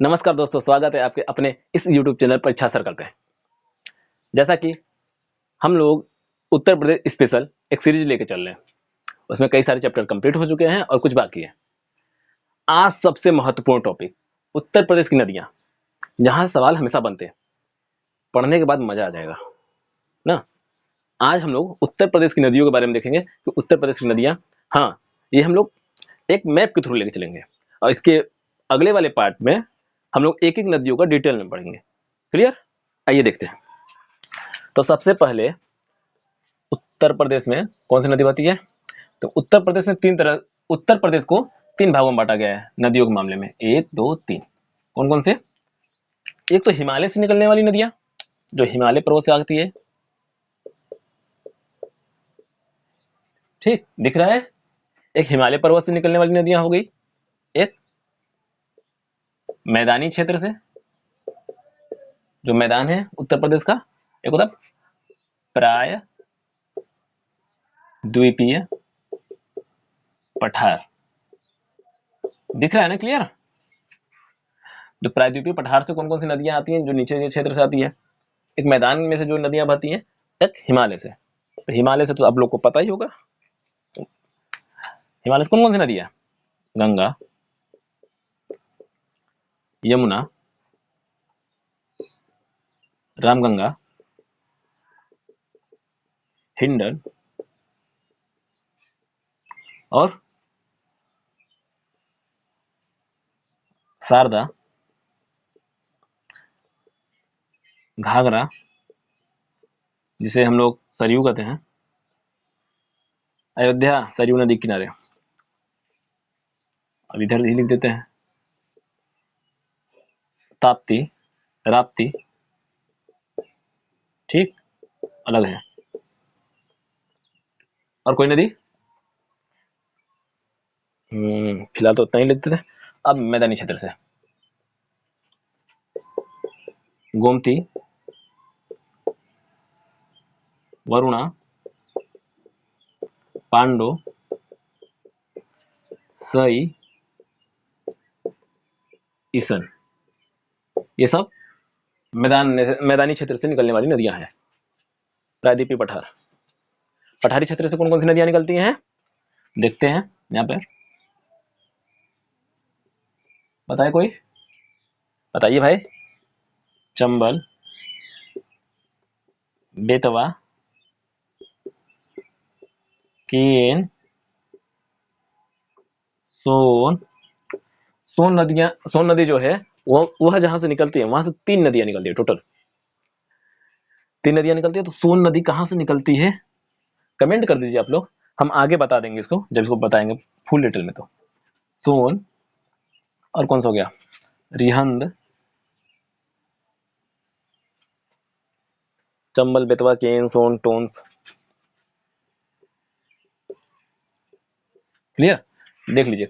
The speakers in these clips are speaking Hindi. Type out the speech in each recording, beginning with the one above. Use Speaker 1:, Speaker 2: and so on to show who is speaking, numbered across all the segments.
Speaker 1: नमस्कार दोस्तों, स्वागत है आपके अपने इस YouTube चैनल परीक्षा सर्कल पे। जैसा कि हम लोग उत्तर प्रदेश स्पेशल एक सीरीज लेके चल रहे हैं, उसमें कई सारे चैप्टर कंप्लीट हो चुके हैं और कुछ बाकी है। आज सबसे महत्वपूर्ण टॉपिक उत्तर प्रदेश की नदियां, जहां सवाल हमेशा बनते हैं, पढ़ने के बाद मजा आ जाएगा ना। आज हम लोग उत्तर प्रदेश की नदियों के बारे में देखेंगे कि उत्तर प्रदेश की नदियां, हाँ, ये हम लोग एक मैप के थ्रू लेके चलेंगे और इसके अगले वाले पार्ट में हम लोग एक एक नदियों का डिटेल में पढ़ेंगे। क्लियर? आइए देखते हैं। तो सबसे पहले उत्तर प्रदेश में कौन सी नदी बहती है? तो उत्तर प्रदेश में उत्तर प्रदेश को तीन भागों में बांटा गया है नदियों के मामले में। एक, दो, तीन। कौन कौन से? एक तो हिमालय से निकलने वाली नदियां, जो हिमालय पर्वत से आती है, ठीक दिख रहा है। एक हिमालय पर्वत से निकलने वाली नदियां हो गई, एक मैदानी क्षेत्र से, जो मैदान है उत्तर प्रदेश का, एक होता प्राय द्वीपीय पठार। दिख रहा है ना क्लियर? जो प्रायद्वीपीय पठार से कौन कौन सी नदियां आती हैं, जो नीचे के क्षेत्र से आती है। एक मैदान में से जो नदियां बहती हैं, एक हिमालय से। तो हिमालय से तो आप लोग को पता ही होगा, हिमालय से कौन कौन सी नदी है? गंगा, यमुना, रामगंगा, हिंडन और शारदा, घाघरा, जिसे हम लोग सरयू कहते हैं, अयोध्या सरयू नदी किनारे। अब इधर ही लिख देते हैं, ताप्ती, राप्ती, ठीक, अलग है। और कोई नदी? फिलहाल तो उतना ही लिख देते हैं। अब मैदानी क्षेत्र से गोमती, वरुणा, पांडो, सई, ईसन, ये सब मैदानी क्षेत्र से निकलने वाली नदियां हैं। प्रायद्वीपीय पठार, पठारी क्षेत्र से कौन कौन सी नदियां निकलती हैं देखते हैं यहाँ पे। बताए कोई? बताइए भाई। चंबल, बेतवा, केन, सोन। सोन नदी जो है वह जहां से निकलती है, वहां से तीन नदियां निकलती है, टोटल तीन नदियां निकलती है। तो सोन नदी कहां से निकलती है, कमेंट कर दीजिए आप लोग, हम आगे बता देंगे इसको जब इसको बताएंगे फुल डिटेल में। तो सोन, और कौन सा हो गया? रिहंद, चंबल, बेतवा, केन, सोन, टोंस। क्लियर? देख लीजिए।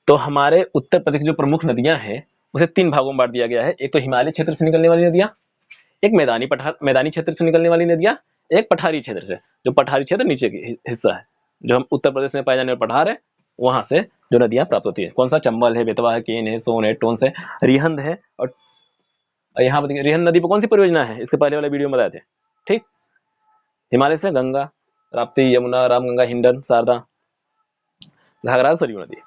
Speaker 1: तो हमारे उत्तर प्रदेश की जो प्रमुख नदियां हैं, उसे तीन भागों में बांट दिया गया है। एक तो हिमालय क्षेत्र से निकलने वाली नदियां, एक मैदानी क्षेत्र से निकलने वाली नदियां, एक पठारी क्षेत्र से। जो पठारी क्षेत्र नीचे की हिस्सा है, जो हम उत्तर प्रदेश में पाए जाने वाले पठार है, वहां से जो नदियां प्राप्त होती है। कौन सा? चंबल है, बेतवा है, केन है, सोन है, टोंस है, रिहंद है। और यहाँ पर रिहंद नदी पर कौन सी परियोजना है, इसके पहले वाले वीडियो में बताए थे, ठीक। हिमालय से गंगा, राप्ती, यमुना, रामगंगा, हिंडन, शारदा, घाघरा, सरयू नदी।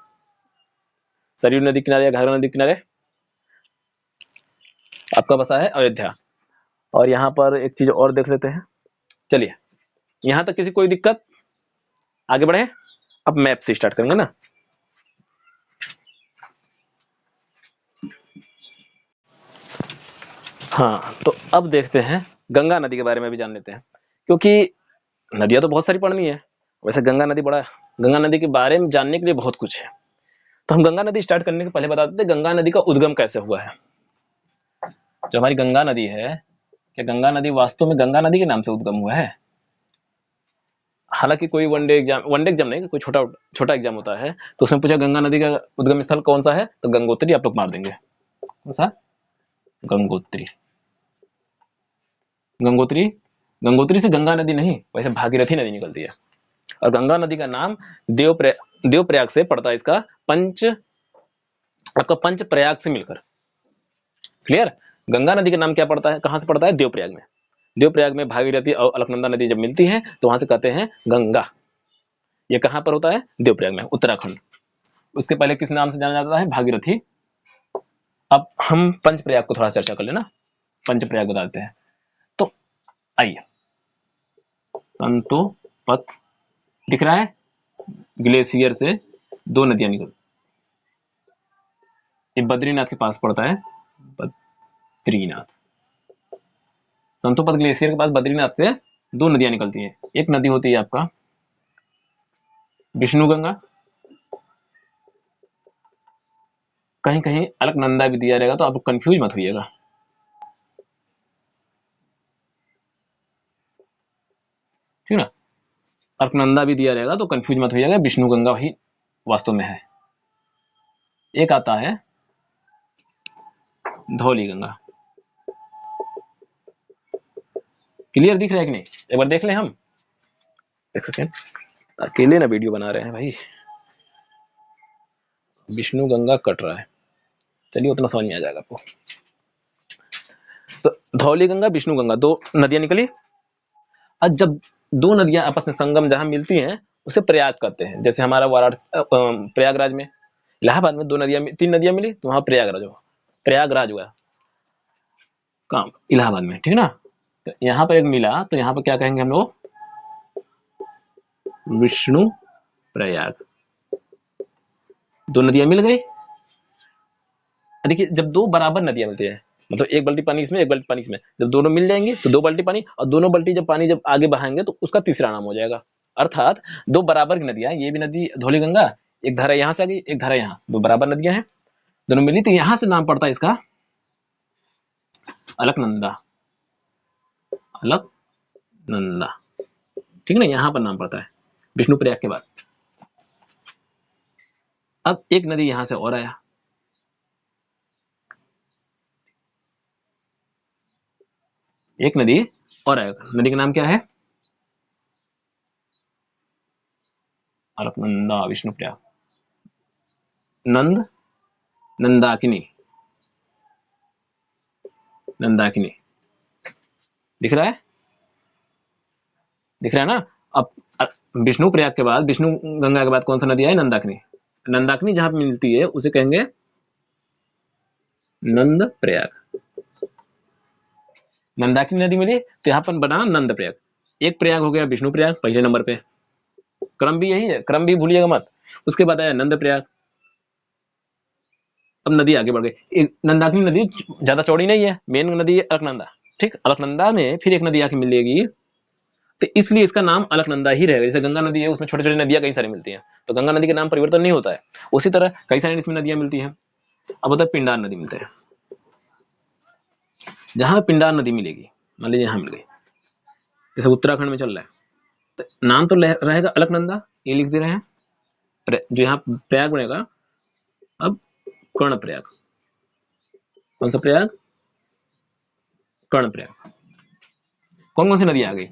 Speaker 1: सरयू नदी किनारे या घाघरा नदी किनारे आपका बसा है अयोध्या। और यहाँ पर एक चीज और देख लेते हैं। चलिए, यहाँ तक किसी कोई दिक्कत? आगे बढ़े। अब मैप से स्टार्ट करेंगे ना। हाँ, तो अब देखते हैं गंगा नदी के बारे में भी जान लेते हैं, क्योंकि नदियां तो बहुत सारी पढ़नी है। वैसे गंगा नदी के बारे में जानने के लिए बहुत कुछ है। तो हम गंगा नदी स्टार्ट करने के पहले बता देते हैं गंगा नदी का उद्गम कैसे हुआ है। जो हमारी गंगा नदी है, क्या गंगा नदी वास्तव में गंगा नदी के नाम से उद्गम हुआ है? हालांकि कोई वनडे एग्जाम नहीं, कोई छोटा एग्जाम होता है, तो उसमें पूछा गंगा नदी का उद्गम स्थल कौन सा है, तो गंगोत्री आप लोग मार देंगे। कौन सा? गंगोत्री। गंगोत्री से गंगा नदी नहीं, वैसे भागीरथी नदी निकलती है। और गंगा नदी का नाम देवप्रयाग से पड़ता है, इसका पंच प्रयाग से मिलकर। क्लियर। गंगा नदी का नाम क्या पड़ता है, कहाँ से पड़ता है, देवप्रयाग में। देवप्रयाग में भागीरथी और अलकनंदा नदी जब मिलती है तो वहां से कहते हैं गंगा। ये कहाँ पर होता है, देवप्रयाग में, उत्तराखंड। उसके पहले किस नाम से जाना जाता है, भागीरथी। अब हम पंचप्रयाग को थोड़ा चर्चा कर लेना, पंचप्रयाग बता देते हैं। तो आइए, संतोपथ दिख रहा है, ग्लेशियर से दो नदियां निकल, ये बद्रीनाथ के पास पड़ता है, बद्रीनाथ। संतोपथ ग्लेशियर के पास बद्रीनाथ से दो नदियां निकलती हैं। एक नदी होती है आपका विष्णुगंगा, कहीं कहीं अलकनंदा भी दिया रहेगा तो आप कंफ्यूज मत होइएगा, ठीक ना। अलकनंदा भी दिया रहेगा तो कंफ्यूज मत होइएगा, विष्णुगंगा ही वास्तव में है। एक आता है धौली गंगा। क्लियर दिख रहा है कि नहीं, एक बार देख लें हम, एक सेकेंड, अकेले ना वीडियो बना रहे हैं भाई। विष्णु गंगा कट रहा है, चलिए उतना समझ में आ जाएगा आपको। तो धौली गंगा विष्णु गंगा दो नदियां निकली। अब जब दो नदियां आपस में संगम जहां मिलती हैं उसे प्रयाग कहते हैं। जैसे हमारा वाराणसी प्रयागराज में, इलाहाबाद में दो नदियां, तीन नदियां मिली तो वहां प्रयागराज हुआ काम, इलाहाबाद में, ठीक ना। तो यहाँ पर एक मिला तो यहाँ पर क्या कहेंगे हम लोग, विष्णु प्रयाग। दो नदियां मिल गई। देखिए जब दो बराबर नदियां मिलती है, मतलब एक बाल्टी पानी इसमें एक बाल्टी पानी इसमें, जब दोनों मिल जाएंगे तो दो बाल्टी पानी, और दोनों बाल्टी जब पानी जब आगे बहाएंगे तो उसका तीसरा नाम हो जाएगा। अर्थात दो बराबर की नदियां, ये भी नदी धौली गंगा, एक धारा यहां से आ गई एक धारा यहाँ, दो बराबर नदियां हैं, दोनों मिली तो यहां से नाम पड़ता है इसका अलकनंदा। अलकनंदा, ठीक ना, यहां पर नाम पड़ता है विष्णु प्रयाग के बाद। अब एक नदी यहां से और आया, एक नदी और आएगा, नदी का नाम क्या है, अलकनंदा विष्णु प्रयाग, नंद, नंदाकिनी, नंदाकिनी। दिख रहा है, दिख रहा है ना। अब विष्णु प्रयाग के बाद, विष्णु गंगा के बाद कौन सा नदी आई, नंदाकिनी। नंदाकिनी जहां पे मिलती है उसे कहेंगे नंद प्रयाग। नंदाकिनी नदी मिली तो यहाँ पर बना नंद प्रयाग। एक प्रयाग हो गया विष्णु प्रयाग पहले नंबर पे, क्रम भी यही है, क्रम भी भूलिएगा मत। उसके बाद आया नंद प्रयाग। अब नदी आगे बढ़ गई, नंदाकिनी नदी ज्यादा चौड़ी नहीं है, मेन नदी है अलकनंदा, ठीक। अलकनंदा में फिर एक नदी आके मिलेगी, तो इसलिए इसका नाम अलकनंदा ही रहेगा। जैसे गंगा नदी है उसमें छोटी छोटी नदियां कई सारी मिलती हैं, तो गंगा नदी का नाम परिवर्तन नहीं होता है। उसी तरह कई सारी इसमें नदियां मिलती हैं। अब होता है पिंडार नदी मिलते हैं, जहां पिंडार नदी मिलेगी, मान लीजिए यहाँ मिल गई, जैसे उत्तराखंड में चल रहा है, तो नाम तो रहेगा अलकनंदा, ये लिख दे रहे हैं। जो यहाँ प्रयाग बनेगा अब कर्ण प्रयाग। कौन सा प्रयाग, कर्ण प्रयाग। कौन कौन सी नदी आ गई,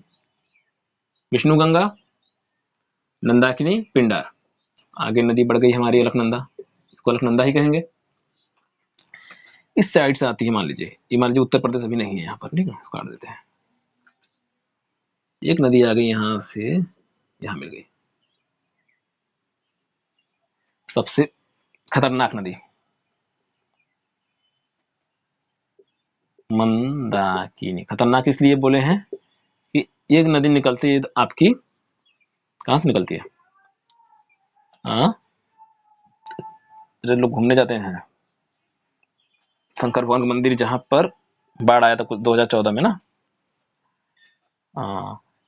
Speaker 1: विष्णु गंगा, नंदाकिनी, पिंडार। आगे नदी बढ़ गई हमारी अलकनंदा, इसको अलकनंदा ही कहेंगे। इस साइड से आती है, मान लीजिए ये, मान लीजिए उत्तर प्रदेश अभी नहीं है यहाँ पर, ठीक है, इसको काट देते हैं। एक नदी आ गई यहां से, यहां मिल गई, सबसे खतरनाक नदी मंदाकिनी। खतरनाक इसलिए बोले हैं कि एक नदी निकलती है आपकी, कहां से निकलती है, हाँ, जो लोग घूमने जाते हैं शंकर भगवान का मंदिर जहां पर बाढ़ आया था कुछ 2014 में ना,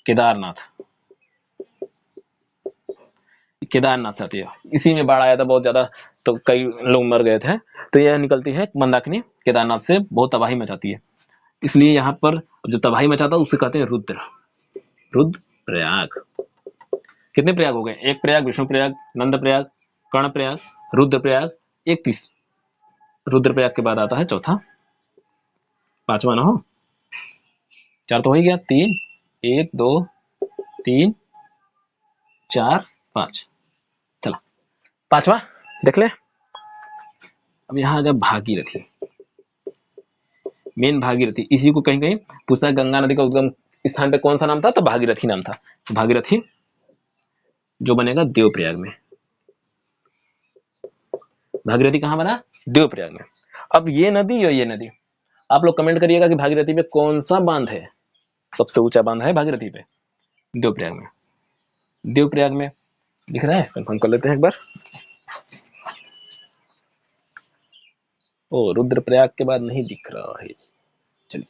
Speaker 1: केदारनाथ, केदारनाथ से आती है, इसी में बाढ़ आया था बहुत ज्यादा, तो कई लोग मर गए थे। तो यह निकलती है मंदाकिनी, केदारनाथ से बहुत तबाही मचाती है, इसलिए यहाँ पर जो तबाही मचाता है उसे कहते हैं रुद्र, रुद्र प्रयाग। कितने प्रयाग हो गए, एक प्रयाग विष्णु प्रयाग, नंद प्रयाग, कर्ण प्रयाग, रुद्र प्रयाग, एक तीस, रुद्र प्रयाग के बाद आता है चौथा, पांचवा ना हो, चार तो हो ही गया, तीन, एक दो तीन चार पांच, चला पांचवा देख ले। अब यहाँ आ गया भागीरथी। मेन भागीरथी, इसी को कहीं कहीं पूछता है गंगा नदी का उद्गम स्थान पे कौन सा नाम था, तो भागीरथी नाम था। तो भागीरथी जो बनेगा देवप्रयाग में। भागीरथी कहाँ बना, देवप्रयाग में। अब ये नदी और ये नदी, आप लोग कमेंट करिएगा कि भागीरथी पे कौन सा बांध है, सबसे ऊंचा बांध है भागीरथी पे, देवप्रयाग में। देवप्रयाग में दिख रहा है, कंफर्म कर लेते हैं एक बार। ओ, रुद्रप्रयाग के बाद नहीं दिख रहा है, चलिए।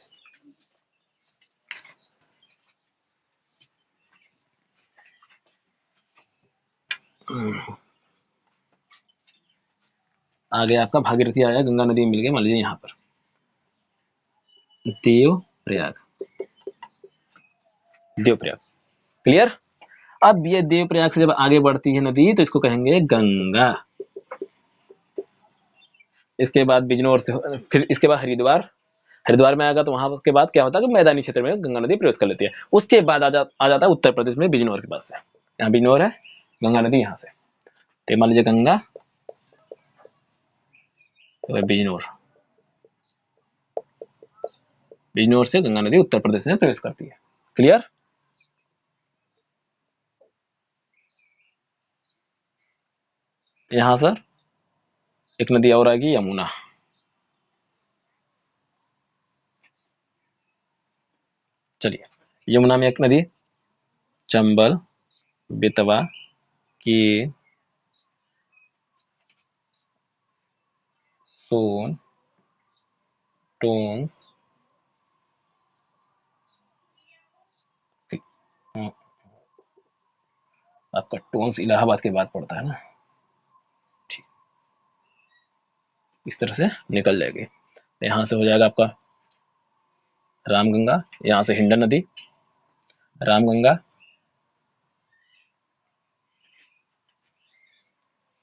Speaker 1: आगे आपका भागीरथी आया, गंगा नदी मिल गई, मान लीजिए यहाँ पर देवप्रयाग, देवप्रयाग, क्लियर। अब ये देवप्रयाग से जब आगे बढ़ती है नदी तो इसको कहेंगे गंगा। इसके बाद बिजनौर से, फिर इसके बाद हरिद्वार, हरिद्वार में आएगा तो वहां के बाद क्या होता है कि मैदानी क्षेत्र में गंगा नदी प्रवेश कर लेती है। उसके बाद आ जाता है उत्तर प्रदेश में बिजनौर के पास से, यहाँ बिजनौर है, गंगा नदी यहाँ से, तो मान लीजिए गंगा, तो बिजनौर, बिजनौर से गंगा नदी उत्तर प्रदेश में प्रवेश करती है, क्लियर। यहां सर एक नदी और आएगी, यमुना। चलिए, यमुना में एक नदी चंबल, बेतवा, केन, सोन, टोंस, आपका टोंस इलाहाबाद के बाद पड़ता है ना, ठीक, इस तरह से निकल जाएगी। यहाँ से हो जाएगा आपका रामगंगा, यहाँ से हिंडन नदी, रामगंगा,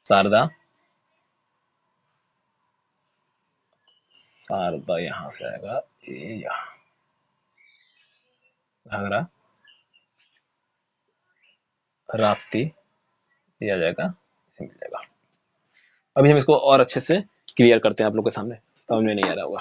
Speaker 1: शारदा, शारदा यहाँ से आएगा, ये यहाँ घाघरा, राप्ती, ये आ जाएगा, इसे मिल जाएगा। अभी हम इसको और अच्छे से क्लियर करते हैं आप लोग के सामने, समझ में नहीं आ रहा होगा।